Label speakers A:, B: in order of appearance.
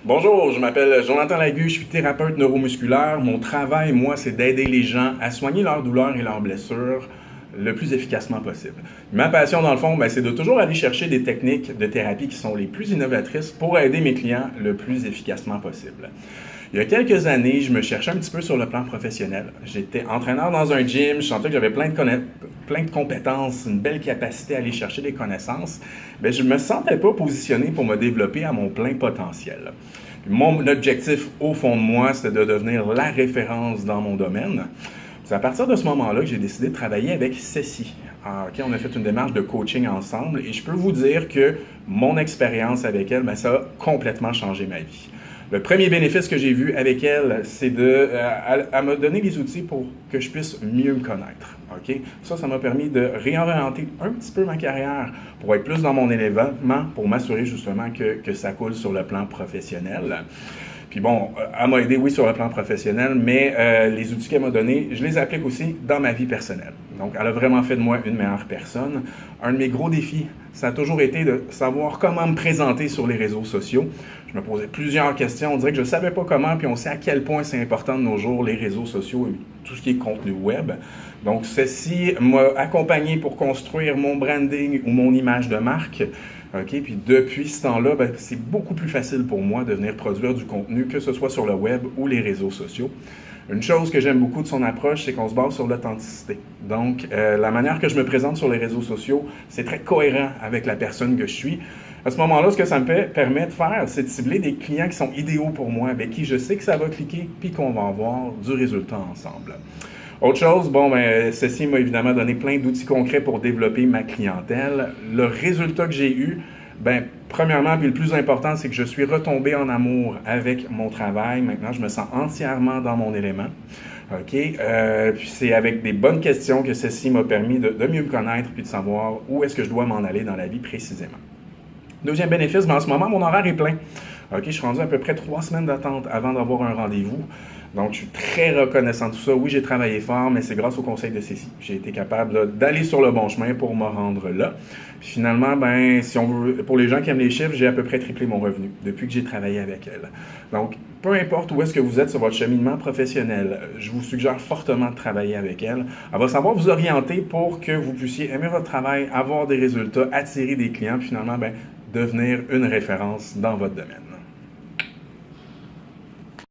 A: Bonjour, je m'appelle Jonathan Lagu, je suis thérapeute neuromusculaire. Mon travail, moi, c'est d'aider les gens à soigner leurs douleurs et leurs blessures le plus efficacement possible. Ma passion, dans le fond, c'est de toujours aller chercher des techniques de thérapie qui sont les plus innovatrices pour aider mes clients le plus efficacement possible. Il y a quelques années, je me cherchais un petit peu sur le plan professionnel. J'étais entraîneur dans un gym, je sentais que j'avais plein de compétences, une belle capacité à aller chercher des connaissances. Mais je ne me sentais pas positionné pour me développer à mon plein potentiel. Mon objectif, au fond de moi, c'était de devenir la référence dans mon domaine. C'est à partir de ce moment-là que j'ai décidé de travailler avec Ceci. On a fait une démarche de coaching ensemble et je peux vous dire que mon expérience avec elle, ça a complètement changé ma vie. Le premier bénéfice que j'ai vu avec elle, c'est elle m'a donné les outils pour que je puisse mieux me connaître. Ça m'a permis de réorienter un petit peu ma carrière pour être plus dans mon élément, pour m'assurer justement que ça coule sur le plan professionnel. Puis bon, elle m'a aidé, oui, sur le plan professionnel, mais les outils qu'elle m'a donnés, je les applique aussi dans ma vie personnelle. Donc, elle a vraiment fait de moi une meilleure personne. Un de mes gros défis, ça a toujours été de savoir comment me présenter sur les réseaux sociaux. Je me posais plusieurs questions. On dirait que je ne savais pas comment, puis on sait à quel point c'est important de nos jours, les réseaux sociaux et tout ce qui est contenu web. Donc, ceci m'a accompagné pour construire mon branding ou mon image de marque. Puis depuis ce temps-là, c'est beaucoup plus facile pour moi de venir produire du contenu, que ce soit sur le web ou les réseaux sociaux. Une chose que j'aime beaucoup de son approche, c'est qu'on se base sur l'authenticité. Donc, la manière que je me présente sur les réseaux sociaux, c'est très cohérent avec la personne que je suis. À ce moment-là, ce que ça me permet de faire, c'est de cibler des clients qui sont idéaux pour moi, avec qui je sais que ça va cliquer, puis qu'on va avoir du résultat ensemble. Autre chose, ceci m'a évidemment donné plein d'outils concrets pour développer ma clientèle. Le résultat que j'ai eu, premièrement, puis le plus important, c'est que je suis retombé en amour avec mon travail. Maintenant, je me sens entièrement dans mon élément. Puis c'est avec des bonnes questions que ceci m'a permis de mieux me connaître puis de savoir où est-ce que je dois m'en aller dans la vie précisément. Deuxième bénéfice, en ce moment, mon horaire est plein. Je suis rendu à peu près 3 semaines d'attente avant d'avoir un rendez-vous. Donc, je suis très reconnaissant de tout ça. Oui, j'ai travaillé fort, mais c'est grâce au conseil de Cécile. J'ai été capable d'aller sur le bon chemin pour me rendre là. Puis finalement, si on veut, pour les gens qui aiment les chiffres, j'ai à peu près triplé mon revenu depuis que j'ai travaillé avec elle. Donc, peu importe où est-ce que vous êtes sur votre cheminement professionnel, je vous suggère fortement de travailler avec elle. Elle va savoir vous orienter pour que vous puissiez aimer votre travail, avoir des résultats, attirer des clients, puis finalement, devenir une référence dans votre domaine.